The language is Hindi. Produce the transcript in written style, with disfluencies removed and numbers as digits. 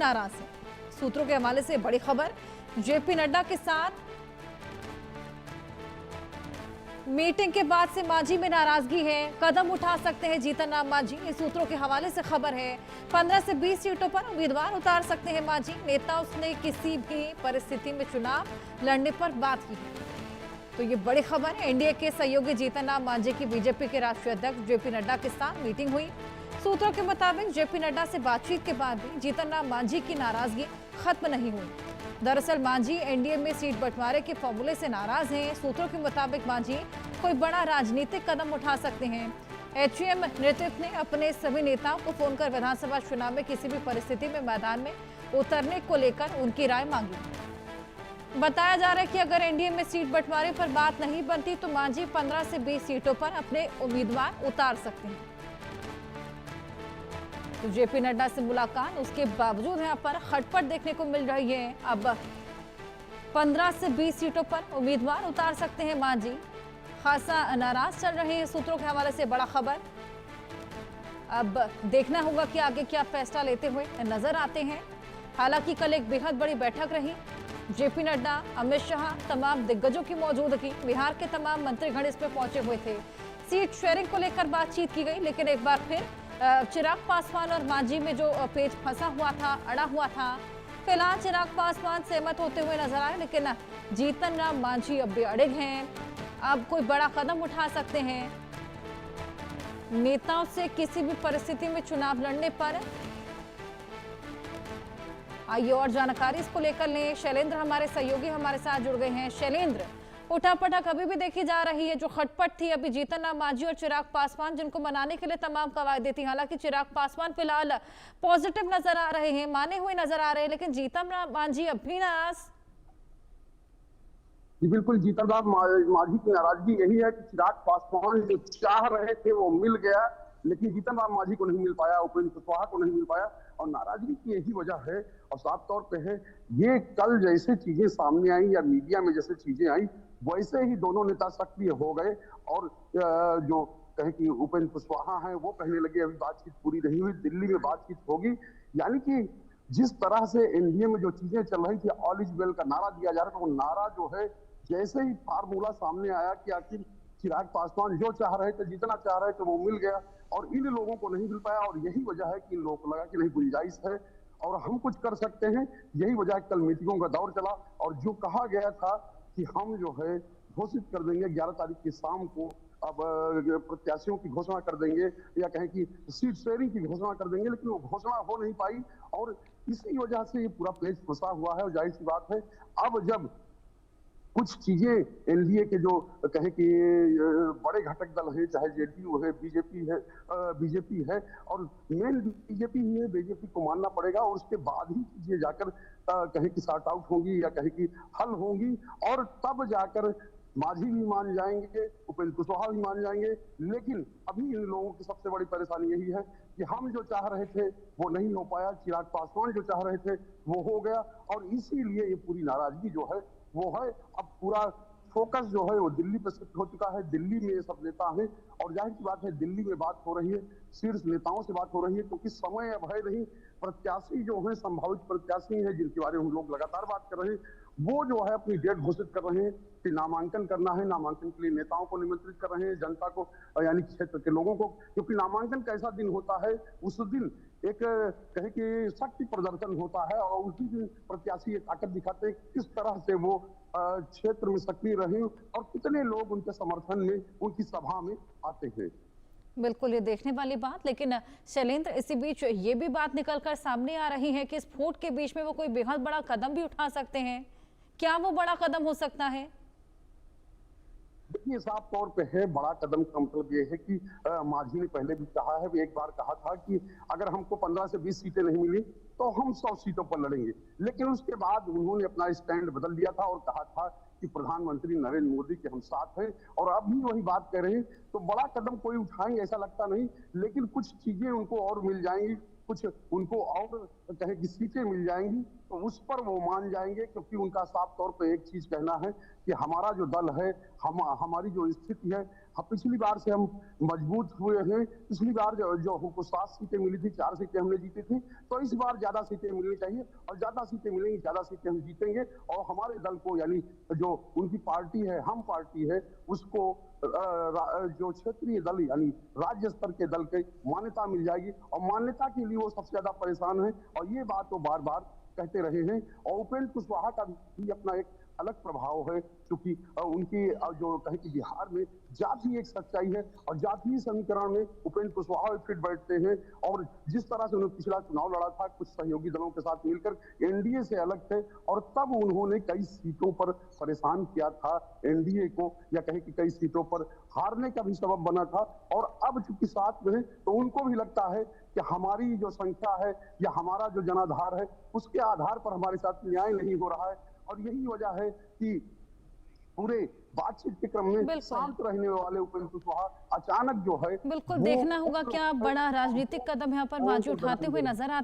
नाराज है। सूत्रों के हवाले से बड़ी खबर, जेपी नड्डा के साथ मीटिंग के बाद से मांझी में नाराजगी है, कदम उठा सकते हैं जीतन राम मांझी। इस सूत्रों के हवाले से खबर है 15 से 20 सीटों पर उम्मीदवार उतार सकते हैं मांझी। नेताओं ने किसी भी परिस्थिति में चुनाव लड़ने पर बात की है। तो ये बड़ी खबर है। एनडीए के सहयोगी जीतन राम मांझी की बीजेपी के राष्ट्रीय अध्यक्ष जेपी नड्डा के साथ मीटिंग हुई। सूत्रों के मुताबिक जेपी नड्डा से बातचीत के बाद भी जीतन राम मांझी की नाराजगी खत्म नहीं हुई। दरअसल मांझी एनडीए में सीट बंटवारे के फॉर्मूले से नाराज हैं। सूत्रों के मुताबिक मांझी कोई बड़ा राजनीतिक कदम उठा सकते हैं। एचएम नेतृत्व ने अपने सभी नेताओं को फोन कर विधानसभा चुनाव में किसी भी परिस्थिति में मैदान में उतरने को लेकर उनकी राय मांगी। बताया जा रहा है कि अगर एनडीए में सीट बंटवारे पर बात नहीं बनती तो मांझी 15 से 20 सीटों पर अपने उम्मीदवार उतार सकते हैं। तो जेपी नड्डा से मुलाकात, उसके बावजूद यहाँ पर खटपट देखने को मिल रही है। अब 15 से 20 सीटों पर उम्मीदवार उतार सकते हैं मांझी। खासा नाराज चल रहे हैं। सूत्रों के हवाले से बड़ा खबर। अब देखना होगा कि आगे क्या फैसला लेते हुए नजर आते हैं। हालांकि कल एक बेहद बड़ी बैठक रही। जेपी नड्डा, अमित शाह, तमाम दिग्गजों की मौजूदगी, बिहार के तमाम मंत्रीगण इसमें पहुंचे हुए थे। सीट शेयरिंग को लेकर बातचीत की गई, लेकिन एक बार फिर चिराग पासवान और मांझी में जो पेच फंसा हुआ था, अड़ा हुआ था, फिलहाल चिराग पासवान सहमत होते हुए नजर आए, लेकिन जीतन राम मांझी अब भी अड़िग हैं। अब कोई बड़ा कदम उठा सकते हैं। नेताओं से किसी भी परिस्थिति में चुनाव लड़ने पर। आइए और जानकारी इसको लेकर लें। शैलेंद्र हमारे सहयोगी हमारे साथ जुड़ गए हैं। शैलेंद्र, उठापटक अभी भी देखी जा रही है। जो खटपट थी अभी जीतन राम मांझी और चिराग पासवान, जिनको मनाने के लिए तमाम कवायदें थी। हालांकि चिराग पासवान फिलहाल पॉजिटिव नजर आ रहे हैं, माने हुए नजर आ रहे हैं, लेकिन जीतन राम मांझी अब भी नाराज। जी बिल्कुल, जीतन राम मांझी की नाराजगी यही है कि चिराग पासवान जो चाह रहे थे वो मिल गया, लेकिन जीतन राम मांझी को नहीं मिल पाया, उपेंद्र कुशवाहा को नहीं मिल पाया। और नाराजगी की यही वजह है और साफ तौर पे है, ये कल जैसे चीजें सामने आई या मीडिया में जैसे चीजें आई, वैसे ही दोनों नेता सक्रिय हो गए। और जो कहे कि उपेंद्र कुशवाहा है वो कहने लगे अभी बातचीत पूरी नहीं हुई, दिल्ली में बातचीत होगी। यानी कि जिस तरह से एनडीए में जो चीजें चल रही थी, ऑल इज वेल का नारा दिया जा रहा था, वो नारा जो है जैसे ही फार्मूला सामने आया कि आखिर चिराग पासवान जो चाह रहे थे, जितना चाह रहे थे वो मिल गया और इन लोगों को नहीं मिल पाया। और यही वजह है कि इन लोगों को लगा कि नहीं, गुंजाइश है और हम कुछ कर सकते हैं। यही वजह है कल मीटिंगों का दौर चला और जो कहा गया था कि हम जो है घोषित कर देंगे 11 तारीख की शाम को, अब प्रत्याशियों की घोषणा कर देंगे या कहें कि सीट शेयरिंग की घोषणा कर देंगे, लेकिन वो घोषणा हो नहीं पाई और इसी वजह से ये पूरा पेच फंसा हुआ है। और जाहिर सी बात है, अब जब कुछ चीजें एनडीए के जो कहे कि बड़े घटक दल है, चाहे जेडीयू है, बीजेपी है और मेन बीजेपी ही है, बीजेपी को मानना पड़ेगा और उसके बाद ही चीजें जाकर कहे कि सॉर्ट आउट होंगी या कहे कि हल होंगी और तब जाकर मांझी भी मान जाएंगे, उपेंद्र कुशवाहा भी मान जाएंगे। लेकिन अभी इन लोगों की सबसे बड़ी परेशानी यही है कि हम जो चाह रहे थे वो नहीं हो पाया, चिराग पासवान जो चाह रहे थे वो हो गया और इसीलिए ये पूरी नाराजगी जो है वो है। अब पूरा फोकस जो है वो दिल्ली पर शिफ्ट हो चुका है। दिल्ली में ये सब नेता हैं और जाहिर सी बात है दिल्ली में बात हो रही है, शीर्ष नेताओं से बात हो रही है, क्योंकि समय अब है नहीं। प्रत्याशी जो है, संभावित प्रत्याशी हैं जिनके बारे में हम लोग लगातार बात कर रहे हैं, वो जो है अपनी डेट घोषित कर रहे हैं कि नामांकन करना है। नामांकन के लिए नेताओं को निमंत्रित कर रहे हैं, जनता को यानी क्षेत्र के लोगों को, क्योंकि नामांकन कैसा दिन होता है, उस दिन एक कहे कि शक्ति प्रदर्शन होता है और उसी दिन प्रत्याशी ताकत दिखाते हैं किस तरह से वो क्षेत्र में सक्रिय रहे और कितने लोग उनके समर्थन में उनकी सभा में आते हैं। बिल्कुल, ये देखने वाली बात। लेकिन शैलेंद्र, इसी बीच ये भी बात निकलकर सामने आ रही है कि इस फूट के बीच में वो कोई बेहद बड़ा कदम भी उठा सकते हैं। क्या वो बड़ा कदम हो सकता है? देखिए, साफ तौर पे है बड़ा कदम का मतलब ये है कि मांझी ने पहले भी कहा है, एक बार कहा था कि अगर हमको 15 से 20 सीटें नहीं मिली तो हम 100 सीटों पर लड़ेंगे। लेकिन उसके बाद उन्होंने अपना स्टैंड बदल दिया था और कहा था कि प्रधानमंत्री नरेंद्र मोदी के हम साथ हैं और अब भी वही बात कर रहे हैं। तो बड़ा कदम कोई उठाएंगे ऐसा लगता नहीं, लेकिन कुछ चीजें उनको और मिल जाएंगी, कुछ उनको और कहे कि सीटें मिल जाएंगी तो उस पर वो मान जाएंगे, क्योंकि उनका साफ तौर पे एक चीज कहना है कि हमारा जो दल है, हमारी जो स्थिति है, पिछली बार से हम मजबूत हुए हैं। पिछली बार जो हमको 7 सीटें मिली थी, 4 सीटें हमने जीती थी, तो इस बार ज्यादा सीटें मिलनी चाहिए और ज्यादा सीटें मिलेंगी, ज्यादा सीटें हम जीतेंगे और हमारे दल को, यानी जो उनकी पार्टी है, हम पार्टी है, उसको जो क्षेत्रीय दल यानी राज्य स्तर के दल के मान्यता मिल जाएगी और मान्यता के लिए वो सबसे ज्यादा परेशान है और ये बात वो बार बार कहते रहे हैं। और उपेंद्र कुशवाहा का भी अपना एक अलग प्रभाव है, क्योंकि उनकी जो कहे कि बिहार में जाति एक सच्चाई है और जातीय समीकरण में उपेंद्र कुशवाहा फिट बैठते हैं। और जिस तरह से उन्होंने पिछला चुनाव लड़ा था कुछ सहयोगी दलों के साथ मिलकर, एनडीए से अलग थे और तब उन्होंने कई सीटों पर परेशान किया था एनडीए को, या कहे कि कई सीटों पर हारने का भी सबब बना था। और अब चूंकि साथ में है तो उनको भी लगता है कि हमारी जो संख्या है या हमारा जो जनाधार है उसके आधार पर हमारे साथ न्याय नहीं हो रहा है। और यही वजह है कि पूरे बातचीत के क्रम में शांत रहने वाले उपेंद्र कुशवाहा अचानक जो है बिल्कुल देखना होगा क्या बड़ा राजनीतिक कदम यहाँ पर मांझी उठाते हुए नजर आते हैं।